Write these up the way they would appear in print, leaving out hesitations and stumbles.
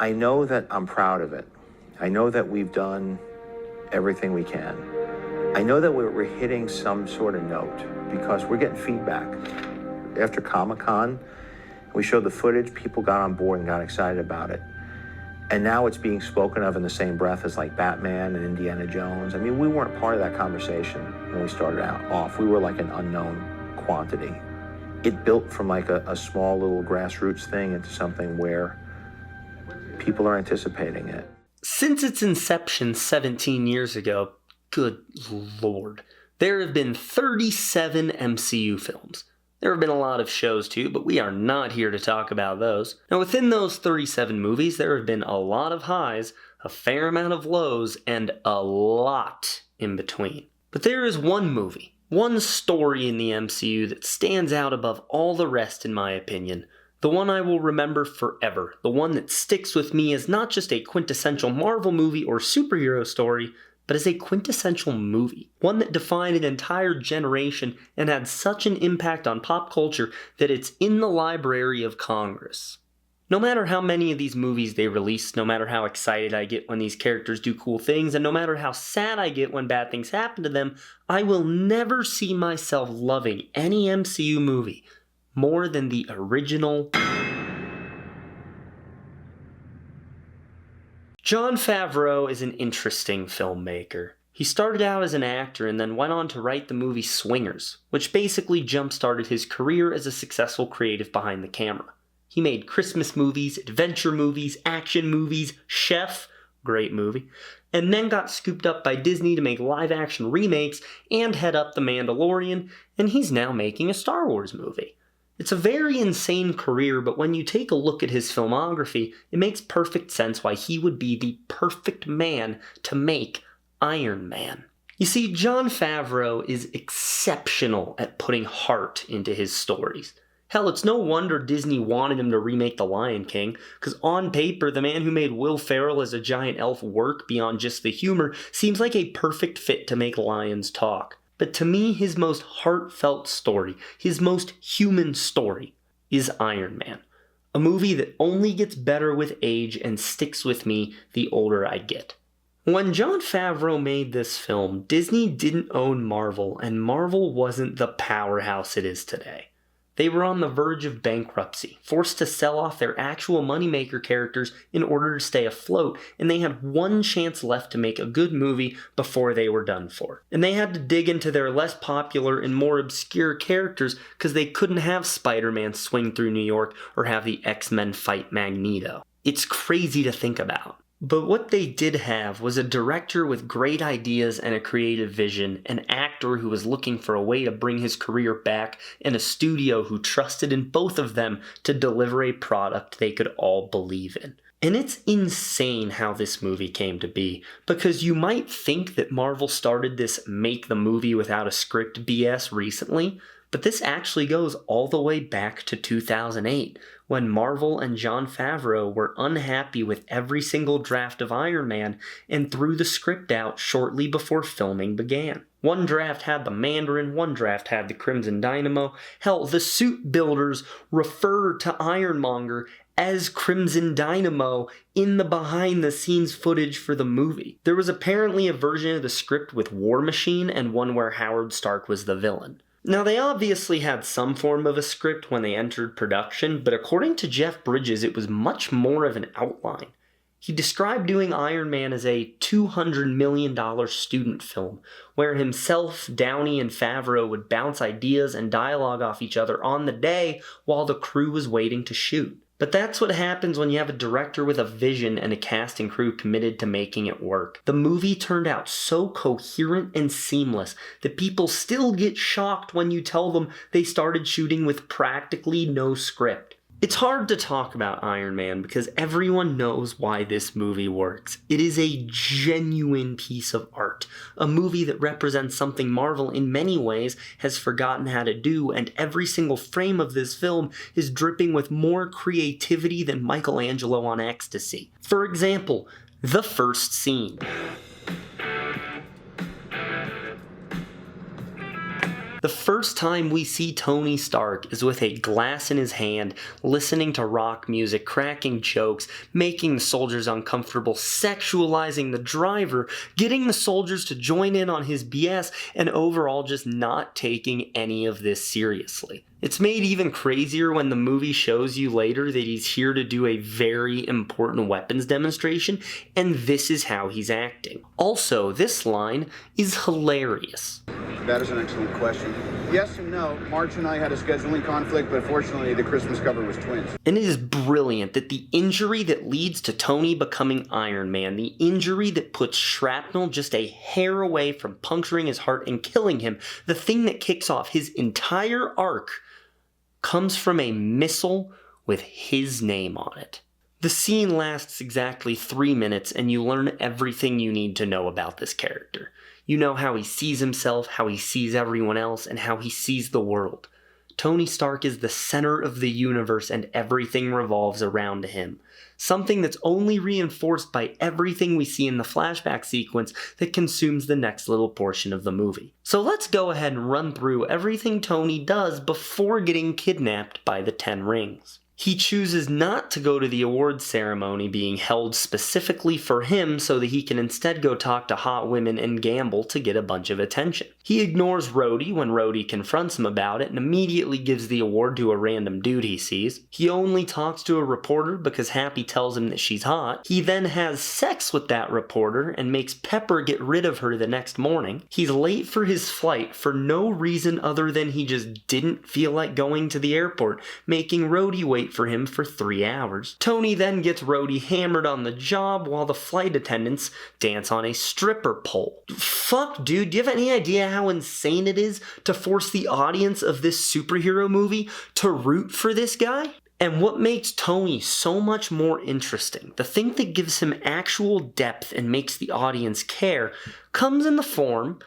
I know that I'm proud of it. I know that we've done everything we can. I know that we're hitting some sort of note because we're getting feedback. After Comic-Con, we showed the footage, people got on board and got excited about it. And now it's being spoken of in the same breath as like Batman and Indiana Jones. I mean, we weren't part of that conversation when we started off. We were like an unknown quantity. It built from like a small little grassroots thing into something where people are anticipating it. Since its inception 17 years ago, good lord, there have been 37 MCU films. There have been a lot of shows too, but we are not here to talk about those. Now within those 37 movies, there have been a lot of highs, a fair amount of lows, and a lot in between. But there is one movie, one story in the MCU that stands out above all the rest in my opinion. The one I will remember forever. The one that sticks with me as not just a quintessential Marvel movie or superhero story, but as a quintessential movie. One that defined an entire generation and had such an impact on pop culture that it's in the Library of Congress. No matter how many of these movies they release, no matter how excited I get when these characters do cool things, and no matter how sad I get when bad things happen to them, I will never see myself loving any MCU movie more than the original. Jon Favreau is an interesting filmmaker. He started out as an actor and then went on to write the movie Swingers, which basically jump-started his career as a successful creative behind the camera. He made Christmas movies, adventure movies, action movies, Chef, great movie, and then got scooped up by Disney to make live-action remakes and head up The Mandalorian, and he's now making a Star Wars movie. It's a very insane career, but when you take a look at his filmography, it makes perfect sense why he would be the perfect man to make Iron Man. You see, Jon Favreau is exceptional at putting heart into his stories. Hell, it's no wonder Disney wanted him to remake The Lion King, because on paper, the man who made Will Ferrell as a giant elf work beyond just the humor seems like a perfect fit to make lions talk. But to me, his most heartfelt story, his most human story, is Iron Man. A movie that only gets better with age and sticks with me the older I get. When Jon Favreau made this film, Disney didn't own Marvel, and Marvel wasn't the powerhouse it is today. They were on the verge of bankruptcy, forced to sell off their actual moneymaker characters in order to stay afloat, and they had one chance left to make a good movie before they were done for. And they had to dig into their less popular and more obscure characters because they couldn't have Spider-Man swing through New York or have the X-Men fight Magneto. It's crazy to think about. But what they did have was a director with great ideas and a creative vision, an actor who was looking for a way to bring his career back, and a studio who trusted in both of them to deliver a product they could all believe in. And it's insane how this movie came to be, because you might think that Marvel started this make the movie without a script BS recently, but this actually goes all the way back to 2008, when Marvel and Jon Favreau were unhappy with every single draft of Iron Man and threw the script out shortly before filming began. One draft had the Mandarin, one draft had the Crimson Dynamo. Hell, the suit builders refer to Ironmonger as Crimson Dynamo in the behind-the-scenes footage for the movie. There was apparently a version of the script with War Machine and one where Howard Stark was the villain. Now, they obviously had some form of a script when they entered production, but according to Jeff Bridges, it was much more of an outline. He described doing Iron Man as a $200 million student film, where himself, Downey, and Favreau would bounce ideas and dialogue off each other on the day while the crew was waiting to shoot. But that's what happens when you have a director with a vision and a cast and crew committed to making it work. The movie turned out so coherent and seamless that people still get shocked when you tell them they started shooting with practically no script. It's hard to talk about Iron Man because everyone knows why this movie works. It is a genuine piece of art, a movie that represents something Marvel in many ways has forgotten how to do, and every single frame of this film is dripping with more creativity than Michelangelo on ecstasy. For example, the first scene. The first time we see Tony Stark is with a glass in his hand, listening to rock music, cracking jokes, making the soldiers uncomfortable, sexualizing the driver, getting the soldiers to join in on his BS, and overall just not taking any of this seriously. It's made even crazier when the movie shows you later that he's here to do a very important weapons demonstration, and this is how he's acting. Also, this line is hilarious. That is an excellent question. Yes and no. March and I had a scheduling conflict, but fortunately the Christmas cover was twins. And it is brilliant that the injury that leads to Tony becoming Iron Man, the injury that puts shrapnel just a hair away from puncturing his heart and killing him, the thing that kicks off his entire arc, comes from a missile with his name on it. The scene lasts exactly 3 minutes and you learn everything you need to know about this character. You know how he sees himself, how he sees everyone else, and how he sees the world. Tony Stark is the center of the universe and everything revolves around him. Something that's only reinforced by everything we see in the flashback sequence that consumes the next little portion of the movie. So let's go ahead and run through everything Tony does before getting kidnapped by the Ten Rings. He chooses not to go to the awards ceremony being held specifically for him so that he can instead go talk to hot women and gamble to get a bunch of attention. He ignores Rhodey when Rhodey confronts him about it and immediately gives the award to a random dude he sees. He only talks to a reporter because Happy tells him that she's hot. He then has sex with that reporter and makes Pepper get rid of her the next morning. He's late for his flight for no reason other than he just didn't feel like going to the airport, making Rhodey wait for him for 3 hours. Tony then gets Rhodey hammered on the job while the flight attendants dance on a stripper pole. Fuck, dude, do you have any idea how insane it is to force the audience of this superhero movie to root for this guy? And what makes Tony so much more interesting, the thing that gives him actual depth and makes the audience care, comes in the form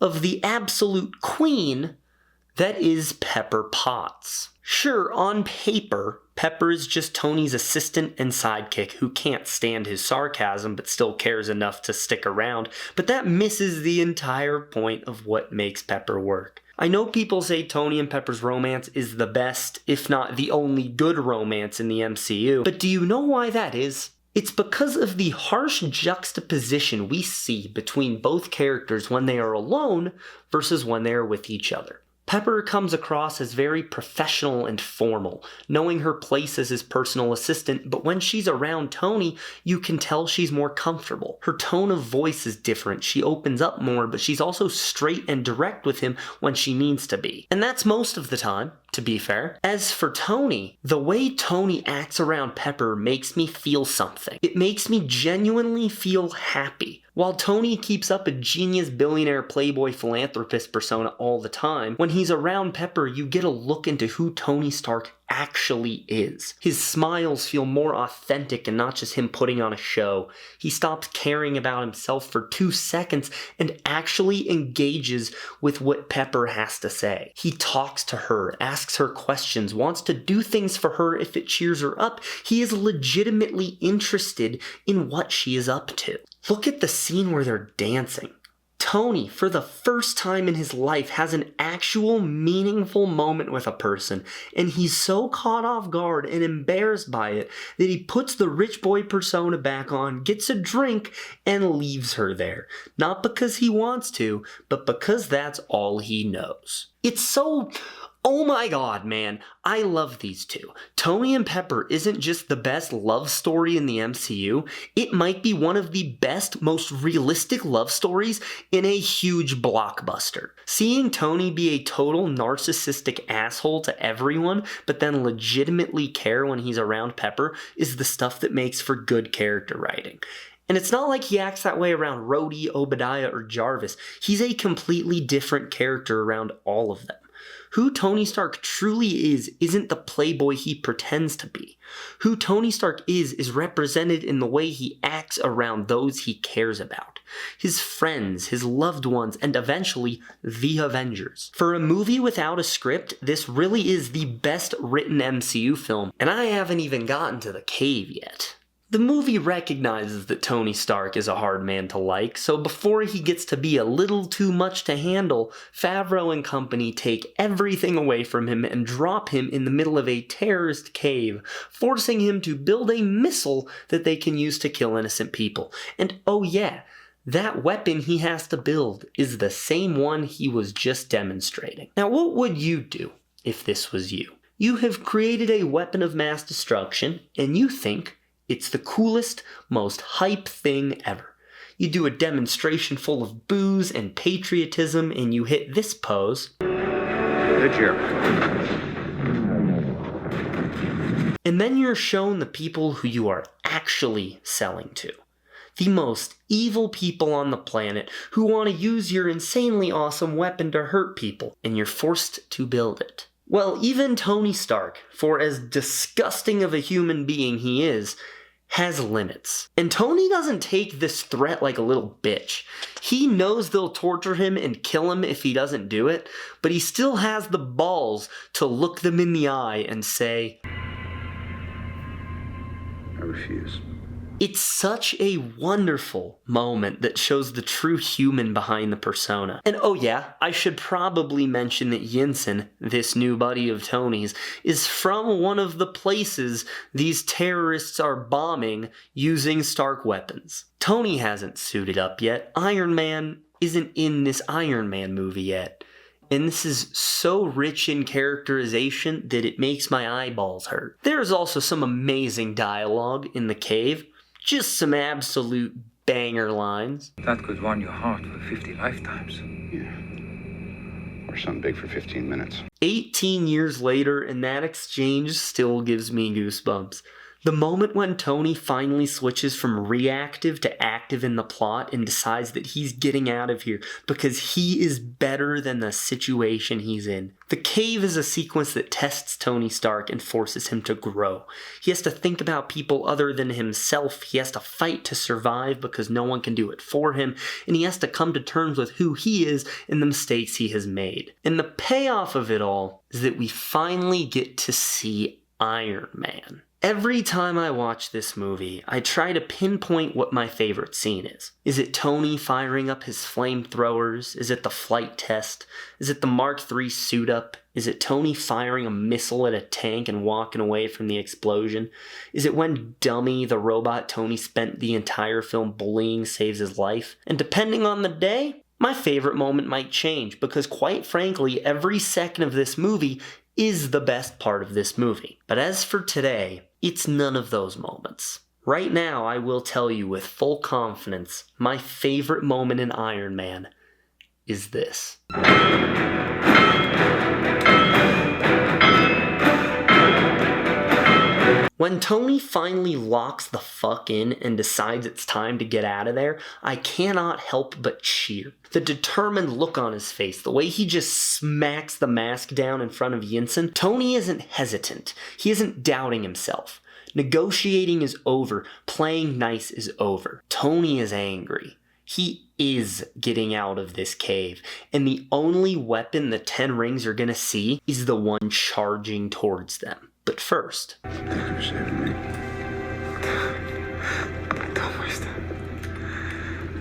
of the absolute queen that is Pepper Potts. Sure, on paper, Pepper is just Tony's assistant and sidekick who can't stand his sarcasm but still cares enough to stick around, but that misses the entire point of what makes Pepper work. I know people say Tony and Pepper's romance is the best, if not the only good romance in the MCU, but do you know why that is? It's because of the harsh juxtaposition we see between both characters when they are alone versus when they are with each other. Pepper comes across as very professional and formal, knowing her place as his personal assistant, but when she's around Tony, you can tell she's more comfortable. Her tone of voice is different, she opens up more, but she's also straight and direct with him when she needs to be. And that's most of the time, to be fair. As for Tony, the way Tony acts around Pepper makes me feel something. It makes me genuinely feel happy. While Tony keeps up a genius billionaire playboy philanthropist persona all the time, when he's around Pepper, you get a look into who Tony Stark actually is. His smiles feel more authentic and not just him putting on a show. He stops caring about himself for 2 seconds and actually engages with what Pepper has to say. He talks to her, asks her questions, wants to do things for her if it cheers her up. He is legitimately interested in what she is up to. Look at the scene where they're dancing. Tony, for the first time in his life, has an actual meaningful moment with a person, and he's so caught off guard and embarrassed by it that he puts the rich boy persona back on, gets a drink, and leaves her there. Not because he wants to, but because that's all he knows. It's so... oh my god, man, I love these two. Tony and Pepper isn't just the best love story in the MCU, it might be one of the best, most realistic love stories in a huge blockbuster. Seeing Tony be a total narcissistic asshole to everyone, but then legitimately care when he's around Pepper is the stuff that makes for good character writing. And it's not like he acts that way around Rhodey, Obadiah, or Jarvis. He's a completely different character around all of them. Who Tony Stark truly is isn't the playboy he pretends to be. Who Tony Stark is represented in the way he acts around those he cares about. His friends, his loved ones, and eventually, the Avengers. For a movie without a script, this really is the best written MCU film, and I haven't even gotten to the cave yet. The movie recognizes that Tony Stark is a hard man to like, so before he gets to be a little too much to handle, Favreau and company take everything away from him and drop him in the middle of a terrorist cave, forcing him to build a missile that they can use to kill innocent people. And oh yeah, that weapon he has to build is the same one he was just demonstrating. Now what would you do if this was you? You have created a weapon of mass destruction, and you think it's the coolest, most hype thing ever. You do a demonstration full of booze and patriotism, and you hit this pose. Good cheer. And then you're shown the people who you are actually selling to. The most evil people on the planet who want to use your insanely awesome weapon to hurt people, and you're forced to build it. Well, even Tony Stark, for as disgusting of a human being he is, has limits. And Tony doesn't take this threat like a little bitch. He knows they'll torture him and kill him if he doesn't do it, but he still has the balls to look them in the eye and say, I refuse. It's such a wonderful moment that shows the true human behind the persona. And oh yeah, I should probably mention that Yinsen, this new buddy of Tony's, is from one of the places these terrorists are bombing using Stark weapons. Tony hasn't suited up yet. Iron Man isn't in this Iron Man movie yet. And this is so rich in characterization that it makes my eyeballs hurt. There's also some amazing dialogue in the cave. Just some absolute banger lines. That could warm your heart for 50 lifetimes. Yeah. Or something big for 15 minutes. 18 years later, and that exchange still gives me goosebumps. The moment when Tony finally switches from reactive to active in the plot and decides that he's getting out of here because he is better than the situation he's in. The cave is a sequence that tests Tony Stark and forces him to grow. He has to think about people other than himself, he has to fight to survive because no one can do it for him, and he has to come to terms with who he is and the mistakes he has made. And the payoff of it all is that we finally get to see Iron Man. Every time I watch this movie, I try to pinpoint what my favorite scene is. Is it Tony firing up his flamethrowers? Is it the flight test? Is it the Mark III suit up? Is it Tony firing a missile at a tank and walking away from the explosion? Is it when Dummy, the robot Tony spent the entire film bullying, saves his life? And depending on the day, my favorite moment might change, because quite frankly, every second of this movie is the best part of this movie. But as for today, it's none of those moments. Right now, I will tell you with full confidence, my favorite moment in Iron Man is this. When Tony finally locks the fuck in and decides it's time to get out of there, I cannot help but cheer. The determined look on his face, the way he just smacks the mask down in front of Yinsen. Tony isn't hesitant. He isn't doubting himself. Negotiating is over. Playing nice is over. Tony is angry. He is getting out of this cave, and the only weapon the 10 Rings are gonna see is the one charging towards them. But first, Thank you for saving me.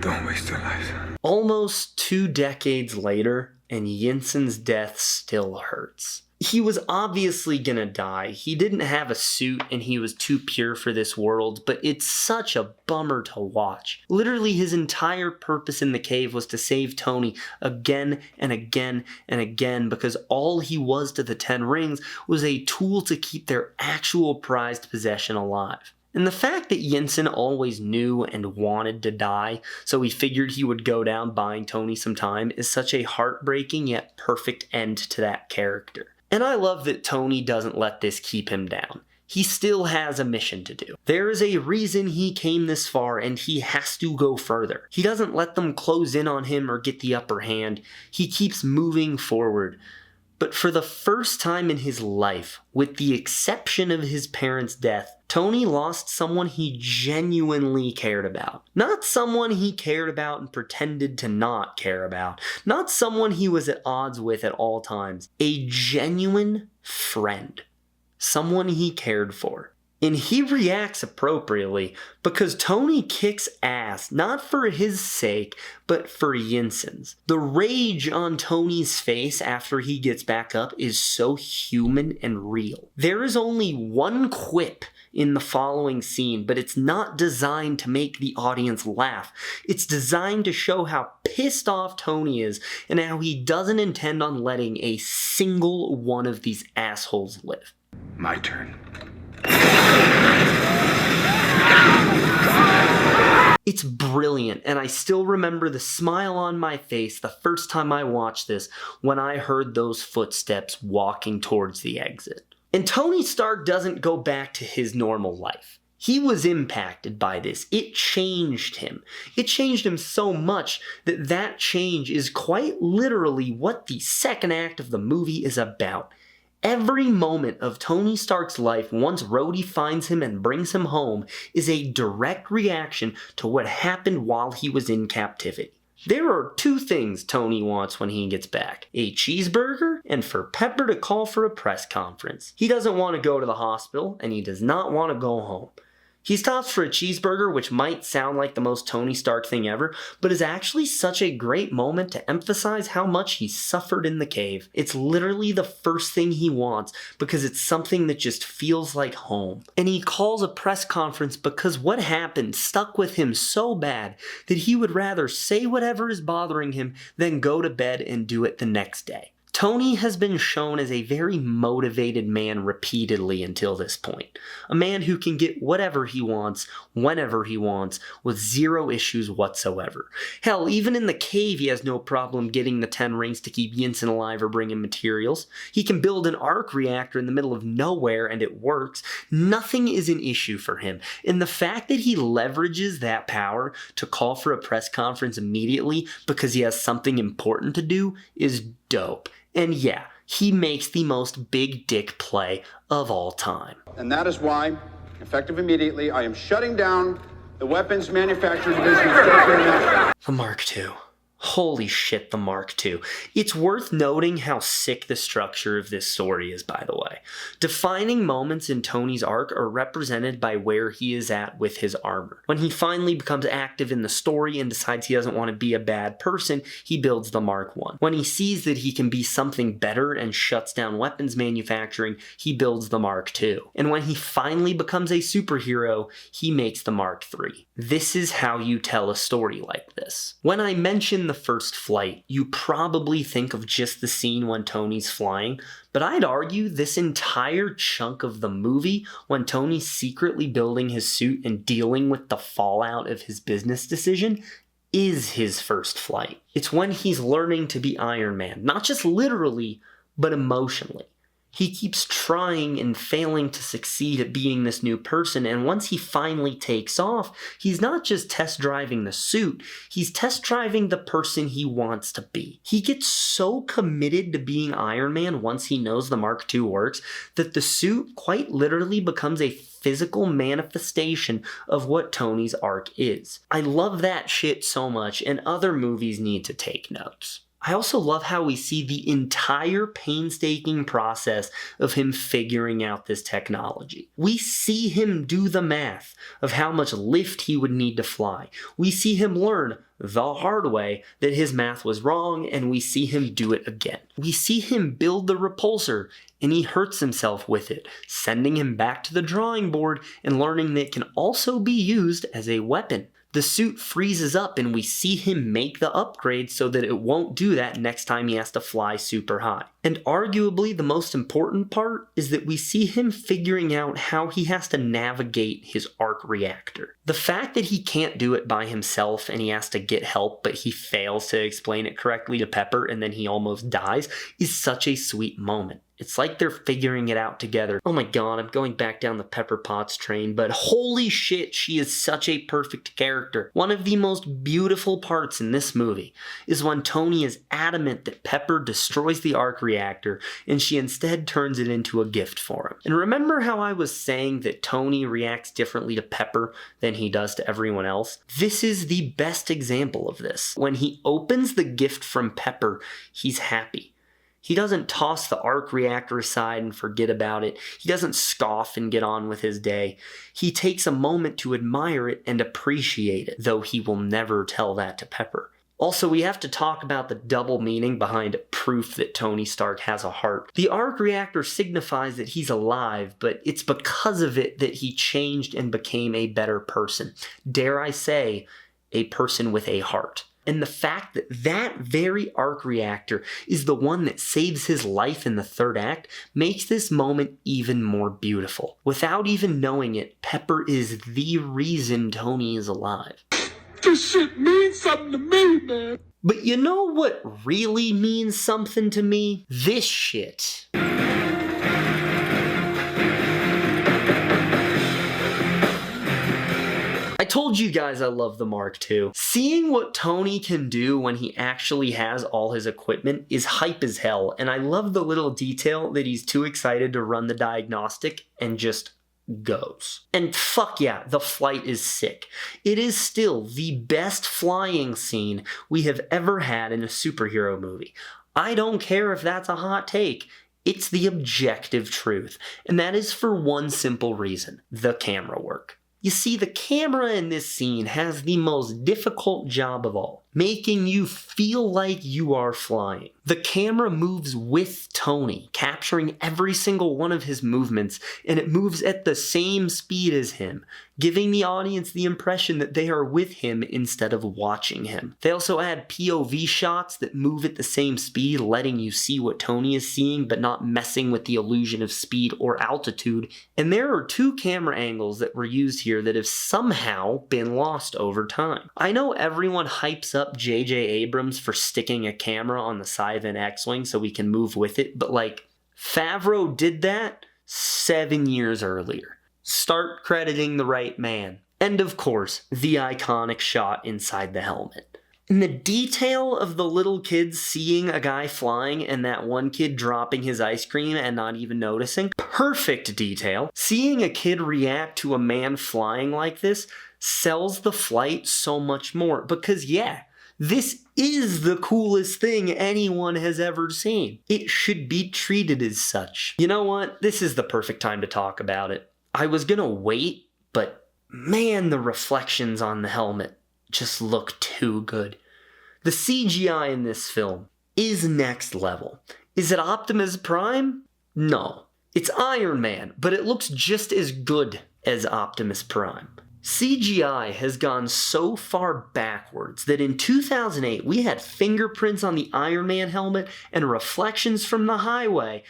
Don't waste your life. almost 2 decades later, and Yinsen's death still hurts. He was obviously gonna die. He didn't have a suit and he was too pure for this world, but it's such a bummer to watch. Literally his entire purpose in the cave was to save Tony again and again and again, because all he was to the 10 Rings was a tool to keep their actual prized possession alive. And the fact that Yinsen always knew and wanted to die, so he figured he would go down buying Tony some time, is such a heartbreaking yet perfect end to that character. And I love that Tony doesn't let this keep him down. He still has a mission to do. There is a reason he came this far, and he has to go further. He doesn't let them close in on him or get the upper hand. He keeps moving forward. But for the first time in his life, with the exception of his parents' death, Tony lost someone he genuinely cared about. Not someone he cared about and pretended to not care about. Not someone he was at odds with at all times. A genuine friend. Someone he cared for. And he reacts appropriately because Tony kicks ass, not for his sake, but for Yinsen's. The rage on Tony's face after he gets back up is so human and real. There is only one quip in the following scene, but it's not designed to make the audience laugh. It's designed to show how pissed off Tony is and how he doesn't intend on letting a single one of these assholes live. My turn. It's brilliant, and I still remember the smile on my face the first time I watched this when I heard those footsteps walking towards the exit. And Tony Stark doesn't go back to his normal life. He was impacted by this. It changed him. It changed him so much that that change is quite literally what the second act of the movie is about. Every moment of Tony Stark's life once Rhodey finds him and brings him home is a direct reaction to what happened while he was in captivity. There are two things Tony wants when he gets back: a cheeseburger and for Pepper to call for a press conference. He doesn't want to go to the hospital and he does not want to go home. He stops for a cheeseburger, which might sound like the most Tony Stark thing ever, but is actually such a great moment to emphasize how much he suffered in the cave. It's literally the first thing he wants because it's something that just feels like home. And he calls a press conference because what happened stuck with him so bad that he would rather say whatever is bothering him than go to bed and do it the next day. Tony has been shown as a very motivated man repeatedly until this point. A man who can get whatever he wants, whenever he wants, with zero issues whatsoever. Hell, even in the cave he has no problem getting the 10 rings to keep Yinsen alive or bring him materials. He can build an arc reactor in the middle of nowhere and it works. Nothing is an issue for him. And the fact that he leverages that power to call for a press conference immediately because he has something important to do is dope. And yeah, he makes the most big dick play of all time. And that is why, effective immediately, I am shutting down the weapons manufacturing division of Stark International. The Mark II. Holy shit, the Mark II. It's worth noting how sick the structure of this story is, by the way. Defining moments in Tony's arc are represented by where he is at with his armor. When he finally becomes active in the story and decides he doesn't want to be a bad person, he builds the Mark I. When he sees that he can be something better and shuts down weapons manufacturing, he builds the Mark II. And when he finally becomes a superhero, he makes the Mark III. This is how you tell a story like this. When I mention the first flight, you probably think of just the scene when Tony's flying, but I'd argue this entire chunk of the movie when Tony's secretly building his suit and dealing with the fallout of his business decision is his first flight. It's when he's learning to be Iron Man, not just literally, but emotionally. He keeps trying and failing to succeed at being this new person, and once he finally takes off, he's not just test driving the suit, he's test driving the person he wants to be. He gets so committed to being Iron Man once he knows the Mark II works that the suit quite literally becomes a physical manifestation of what Tony's arc is. I love that shit so much, and other movies need to take notes. I also love how we see the entire painstaking process of him figuring out this technology. We see him do the math of how much lift he would need to fly. We see him learn the hard way that his math was wrong, and we see him do it again. We see him build the repulsor, and he hurts himself with it, sending him back to the drawing board and learning that it can also be used as a weapon. The suit freezes up and we see him make the upgrade so that it won't do that next time he has to fly super high. And arguably the most important part is that we see him figuring out how he has to navigate his arc reactor. The fact that he can't do it by himself and he has to get help but he fails to explain it correctly to Pepper and then he almost dies is such a sweet moment. It's like they're figuring it out together. Oh my god, I'm going back down the Pepper Potts train, but holy shit, she is such a perfect character. One of the most beautiful parts in this movie is when Tony is adamant that Pepper destroys the arc reactor and she instead turns it into a gift for him. And remember how I was saying that Tony reacts differently to Pepper than he does to everyone else? This is the best example of this. When he opens the gift from Pepper, he's happy. He doesn't toss the arc reactor aside and forget about it. He doesn't scoff and get on with his day. He takes a moment to admire it and appreciate it, though he will never tell that to Pepper. Also, we have to talk about the double meaning behind proof that Tony Stark has a heart. The arc reactor signifies that he's alive, but it's because of it that he changed and became a better person. Dare I say, a person with a heart. And the fact that that very arc reactor is the one that saves his life in the third act makes this moment even more beautiful. Without even knowing it, Pepper is the reason Tony is alive. This shit means something to me, man. But you know what really means something to me? This shit. I told you guys I love the Mark II. Seeing what Tony can do when he actually has all his equipment is hype as hell, and I love the little detail that he's too excited to run the diagnostic and just goes. And fuck yeah, the flight is sick. It is still the best flying scene we have ever had in a superhero movie. I don't care if that's a hot take. It's the objective truth. And that is for one simple reason: the camera work. You see, the camera in this scene has the most difficult job of all, making you feel like you are flying. The camera moves with Tony, capturing every single one of his movements, and it moves at the same speed as him, giving the audience the impression that they are with him instead of watching him. They also add POV shots that move at the same speed, letting you see what Tony is seeing, but not messing with the illusion of speed or altitude. And there are two camera angles that were used here that have somehow been lost over time. I know everyone hypes up J.J. Abrams for sticking a camera on the side of an X-Wing so we can move with it, but like, Favreau did that 7 years earlier. Start crediting the right man. And of course, the iconic shot inside the helmet. And the detail of the little kids seeing a guy flying and that one kid dropping his ice cream and not even noticing. Perfect detail. Seeing a kid react to a man flying like this sells the flight so much more, because yeah, this is the coolest thing anyone has ever seen. It should be treated as such. You know what? This is the perfect time to talk about it. I was gonna wait, but man, the reflections on the helmet just look too good. The CGI in this film is next level. Is it Optimus Prime? No. It's Iron Man, but it looks just as good as Optimus Prime. CGI has gone so far backwards that in 2008 we had fingerprints on the Iron Man helmet and reflections from the highway.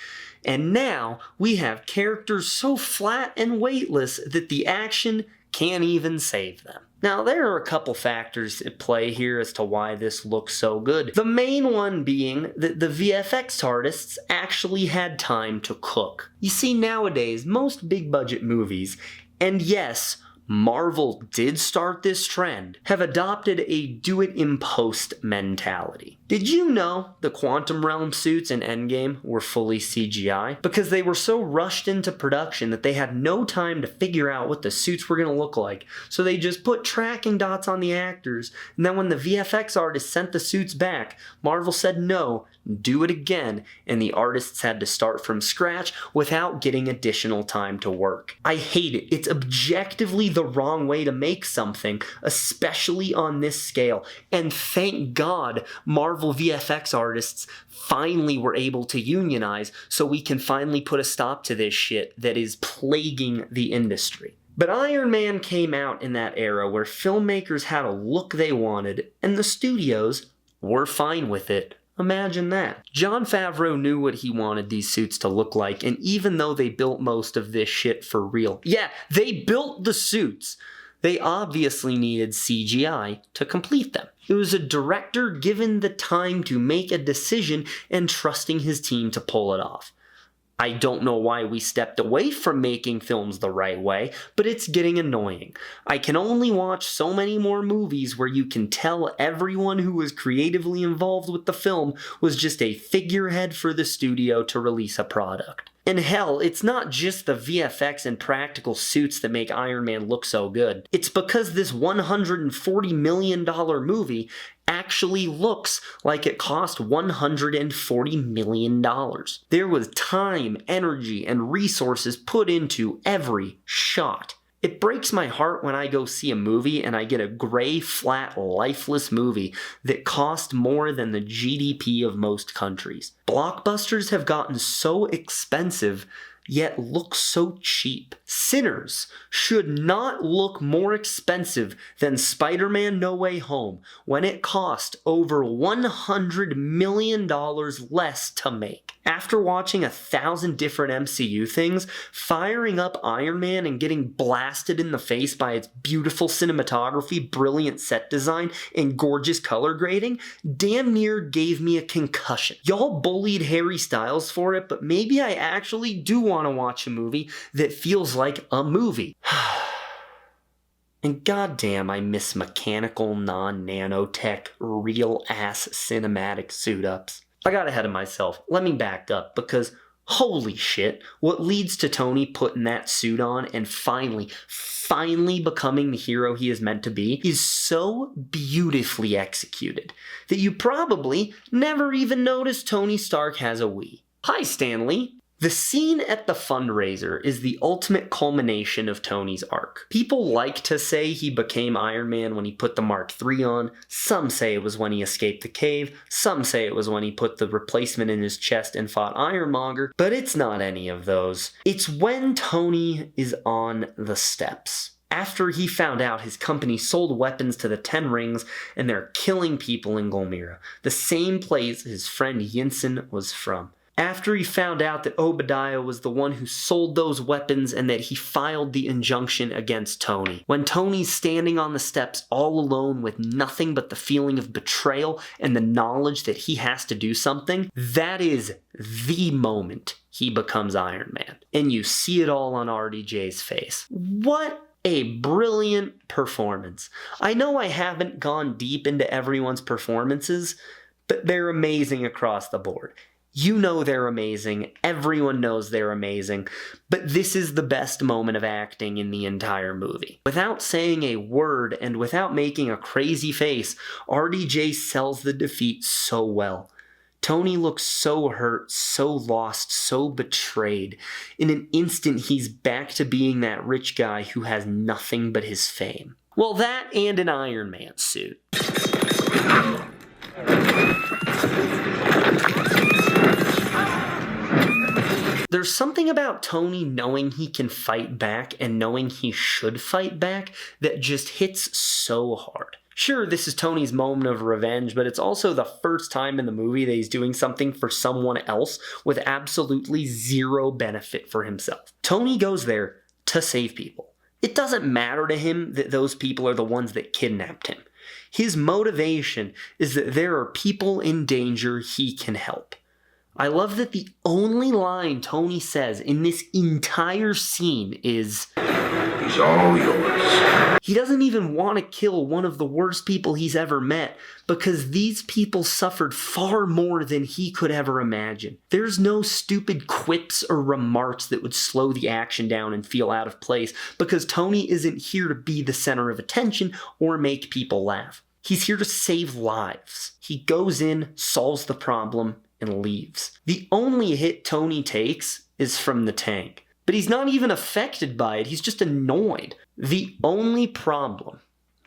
And now we have characters so flat and weightless that the action can't even save them. Now, there are a couple factors at play here as to why this looks so good. The main one being that the VFX artists actually had time to cook. You see, nowadays, most big budget movies, and yes, Marvel did start this trend, have adopted a do-it-in-post mentality. Did you know the Quantum Realm suits in Endgame were fully CGI? Because they were so rushed into production that they had no time to figure out what the suits were going to look like. So they just put tracking dots on the actors, and then when the VFX artists sent the suits back, Marvel said no, do it again, and the artists had to start from scratch without getting additional time to work. I hate it. It's objectively the wrong way to make something, especially on this scale, and thank God Marvel VFX artists finally were able to unionize so we can finally put a stop to this shit that is plaguing the industry. But Iron Man came out in that era where filmmakers had a look they wanted, and the studios were fine with it. Imagine that. Jon Favreau knew what he wanted these suits to look like, and even though they built most of this shit for real, yeah, they built the suits, they obviously needed CGI to complete them. It was a director given the time to make a decision and trusting his team to pull it off. I don't know why we stepped away from making films the right way, but it's getting annoying. I can only watch so many more movies where you can tell everyone who was creatively involved with the film was just a figurehead for the studio to release a product. And hell, it's not just the VFX and practical suits that make Iron Man look so good. It's because this $140 million movie actually looks like it cost $140 million. There was time, energy, and resources put into every shot. It breaks my heart when I go see a movie and I get a gray, flat, lifeless movie that cost more than the GDP of most countries. Blockbusters have gotten so expensive, yet look so cheap. Sinners should not look more expensive than Spider-Man No Way Home when it cost over $100 million less to make. After watching 1,000 different MCU things, firing up Iron Man and getting blasted in the face by its beautiful cinematography, brilliant set design, and gorgeous color grading damn near gave me a concussion. Y'all bullied Harry Styles for it, but maybe I actually do want to watch a movie that feels like a movie. And goddamn, I miss mechanical, non-nanotech, real-ass cinematic suit-ups. I got ahead of myself. Let me back up, because holy shit, what leads to Tony putting that suit on and finally becoming the hero he is meant to be is so beautifully executed that you probably never even noticed Tony Stark has a Wii. Hi, Stanley. The scene at the fundraiser is the ultimate culmination of Tony's arc. People like to say he became Iron Man when he put the Mark III on, some say it was when he escaped the cave, some say it was when he put the replacement in his chest and fought Ironmonger, but it's not any of those. It's when Tony is on the steps. After he found out his company sold weapons to the Ten Rings and they're killing people in Golmira, the same place his friend Yinsen was from. After he found out that Obadiah was the one who sold those weapons and that he filed the injunction against Tony. When Tony's standing on the steps all alone with nothing but the feeling of betrayal and the knowledge that he has to do something, that is the moment he becomes Iron Man. And you see it all on RDJ's face. What a brilliant performance. I know I haven't gone deep into everyone's performances, but they're amazing across the board. You know they're amazing, everyone knows they're amazing, but this is the best moment of acting in the entire movie. Without saying a word and without making a crazy face, RDJ sells the defeat so well. Tony looks so hurt, so lost, so betrayed. In an instant, he's back to being that rich guy who has nothing but his fame. Well, that and an Iron Man suit. There's something about Tony knowing he can fight back and knowing he should fight back that just hits so hard. Sure, this is Tony's moment of revenge, but it's also the first time in the movie that he's doing something for someone else with absolutely zero benefit for himself. Tony goes there to save people. It doesn't matter to him that those people are the ones that kidnapped him. His motivation is that there are people in danger he can help. I love that the only line Tony says in this entire scene is, "He's all yours." He doesn't even want to kill one of the worst people he's ever met because these people suffered far more than he could ever imagine. There's no stupid quips or remarks that would slow the action down and feel out of place because Tony isn't here to be the center of attention or make people laugh. He's here to save lives. He goes in, solves the problem, and leaves. The only hit Tony takes is from the tank. But he's not even affected by it, he's just annoyed. The only problem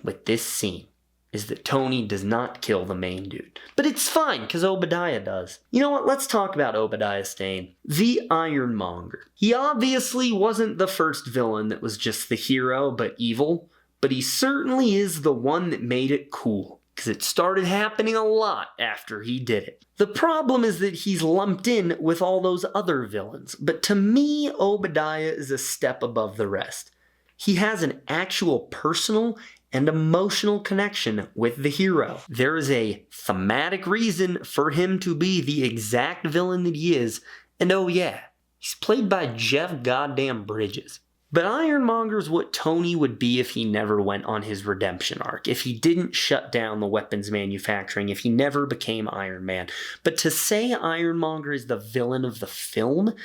with this scene is that Tony does not kill the main dude. But it's fine, because Obadiah does. You know what, let's talk about Obadiah Stane. The Ironmonger. He obviously wasn't the first villain that was just the hero, but evil. But he certainly is the one that made it cool. Because it started happening a lot after he did it. The problem is that he's lumped in with all those other villains, but to me, Obadiah is a step above the rest. He has an actual personal and emotional connection with the hero. There is a thematic reason for him to be the exact villain that he is, and oh yeah, he's played by Jeff goddamn Bridges. But Ironmonger's what Tony would be if he never went on his redemption arc, if he didn't shut down the weapons manufacturing, if he never became Iron Man. But to say Ironmonger is the villain of the film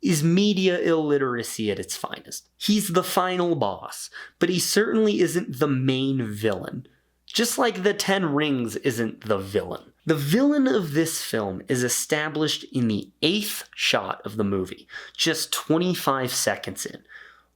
is media illiteracy at its finest. He's the final boss, but he certainly isn't the main villain. Just like the Ten Rings isn't the villain. The villain of this film is established in the 8th shot of the movie, just 25 seconds in.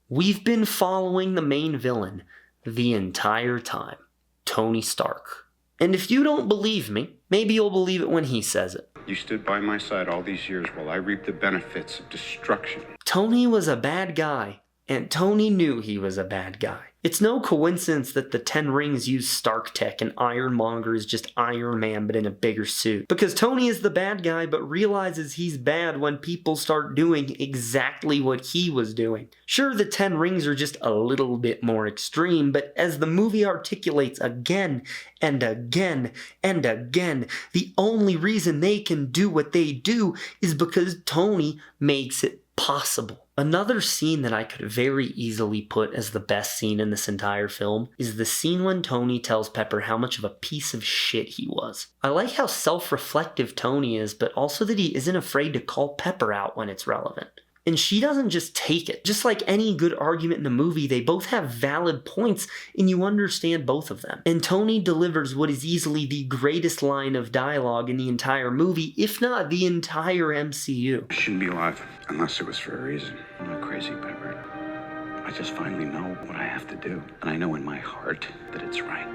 We've been following the main villain the entire time, Tony Stark. And if you don't believe me, maybe you'll believe it when he says it. You stood by my side all these years while I reaped the benefits of destruction. Tony was a bad guy, and Tony knew he was a bad guy. It's no coincidence that the Ten Rings use Stark tech and Ironmonger is just Iron Man but in a bigger suit. Because Tony is the bad guy but realizes he's bad when people start doing exactly what he was doing. Sure, the Ten Rings are just a little bit more extreme, but as the movie articulates again and again and again, the only reason they can do what they do is because Tony makes it possible. Another scene that I could very easily put as the best scene in this entire film is the scene when Tony tells Pepper how much of a piece of shit he was. I like how self-reflective Tony is, but also that he isn't afraid to call Pepper out when it's relevant. And she doesn't just take it. Just like any good argument in a movie, they both have valid points and you understand both of them. And Tony delivers what is easily the greatest line of dialogue in the entire movie, if not the entire MCU. I shouldn't be alive unless it was for a reason. I'm not crazy, Pepper. I just finally know what I have to do. And I know in my heart that it's right.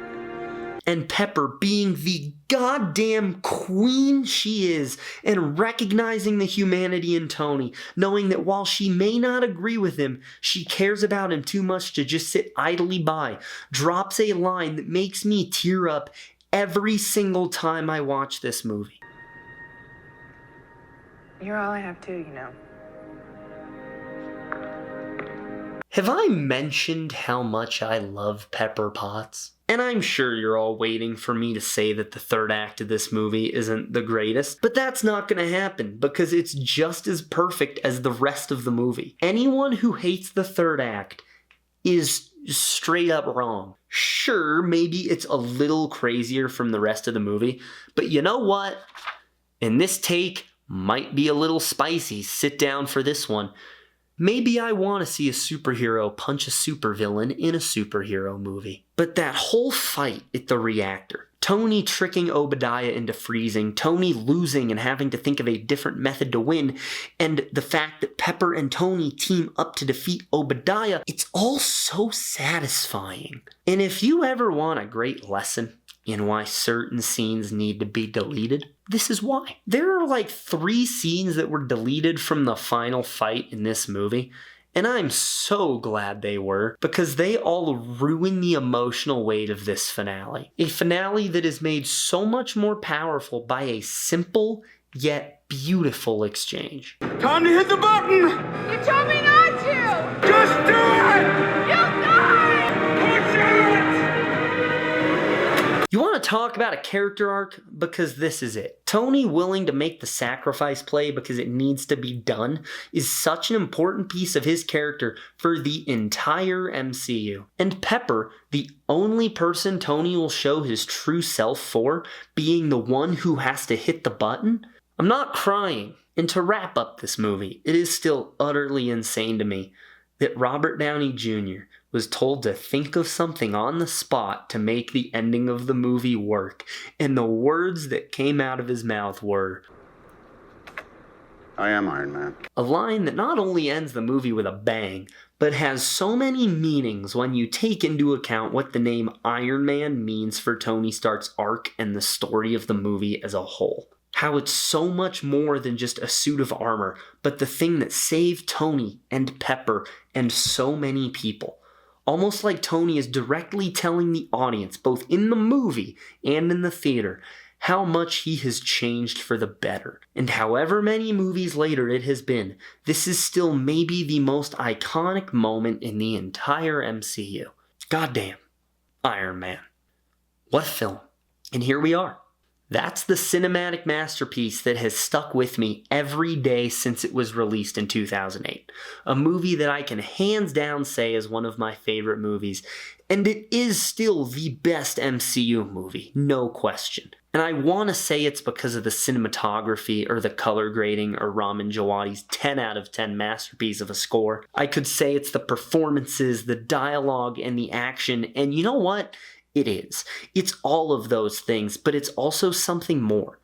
And Pepper, being the goddamn queen she is, and recognizing the humanity in Tony, knowing that while she may not agree with him, she cares about him too much to just sit idly by, drops a line that makes me tear up every single time I watch this movie. You're all I have too, you know. Have I mentioned how much I love Pepper Potts? And I'm sure you're all waiting for me to say that the third act of this movie isn't the greatest, but that's not going to happen because it's just as perfect as the rest of the movie. Anyone who hates the third act is straight up wrong. Sure, maybe it's a little crazier from the rest of the movie, but you know what? And this take might be a little spicy. Sit down for this one. Maybe I want to see a superhero punch a supervillain in a superhero movie. But that whole fight at the reactor, Tony tricking Obadiah into freezing, Tony losing and having to think of a different method to win, and the fact that Pepper and Tony team up to defeat Obadiah, it's all so satisfying. And if you ever want a great lesson in why certain scenes need to be deleted, this is why. There are like 3 scenes that were deleted from the final fight in this movie, and I'm so glad they were, because they all ruin the emotional weight of this finale. A finale that is made so much more powerful by a simple yet beautiful exchange. Time to hit the button! You told me not to! Just do it! You'll die! Push it! You want to talk about a character arc? Because this is it. Tony willing to make the sacrifice play because it needs to be done is such an important piece of his character for the entire MCU. And Pepper, the only person Tony will show his true self for, being the one who has to hit the button? I'm not crying. And to wrap up this movie, it is still utterly insane to me that Robert Downey Jr. was told to think of something on the spot to make the ending of the movie work, and the words that came out of his mouth were, I am Iron Man. a line that not only ends the movie with a bang, but has so many meanings when you take into account what the name Iron Man means for Tony Stark's arc and the story of the movie as a whole. How it's so much more than just a suit of armor, but the thing that saved Tony and Pepper and so many people. Almost like Tony is directly telling the audience, both in the movie and in the theater, how much he has changed for the better. And however many movies later it has been, this is still maybe the most iconic moment in the entire MCU. Goddamn. Iron Man. What film. And here we are. That's the cinematic masterpiece that has stuck with me every day since it was released in 2008. A movie that I can hands down say is one of my favorite movies And it is still the best MCU movie, no question. And I want to say it's because of the cinematography or the color grading or Ramin Djawadi's 10 out of 10 masterpiece of a score. I could say it's the performances, the dialogue, and the action, and you know what? It is. It's all of those things, but it's also something more.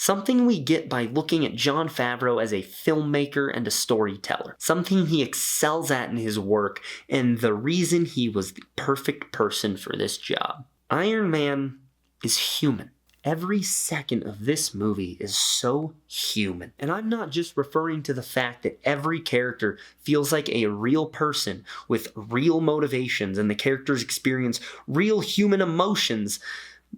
Something we get by looking at Jon Favreau as a filmmaker and a storyteller. Something he excels at in his work, and the reason he was the perfect person for this job. Iron Man is human. Every second of this movie is so human. And I'm not just referring to the fact that every character feels like a real person with real motivations and the characters experience real human emotions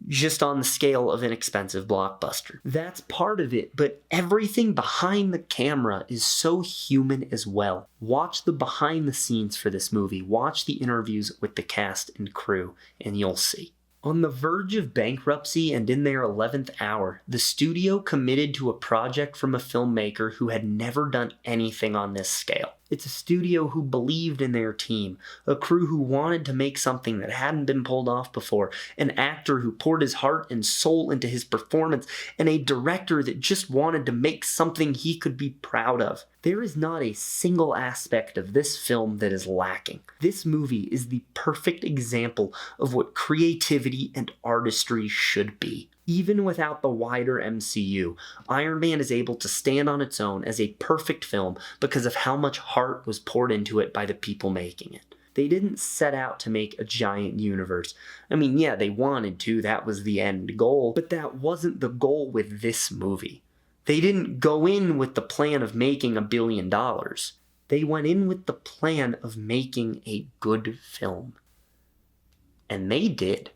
just on the scale of an expensive blockbuster. That's part of it, but everything behind the camera is so human as well. Watch the behind the scenes for this movie. Watch the interviews with the cast and crew, and you'll see. On the verge of bankruptcy and in their 11th hour, the studio committed to a project from a filmmaker who had never done anything on this scale. It's a studio who believed in their team, a crew who wanted to make something that hadn't been pulled off before, an actor who poured his heart and soul into his performance, and a director that just wanted to make something he could be proud of. There is not a single aspect of this film that is lacking. This movie is the perfect example of what creativity and artistry should be. Even without the wider MCU, Iron Man is able to stand on its own as a perfect film because of how much heart was poured into it by the people making it. They didn't set out to make a giant universe. I mean, yeah, they wanted to, that was the end goal, but that wasn't the goal with this movie. They didn't go in with the plan of making $1 billion. They went in with the plan of making a good film. And they did.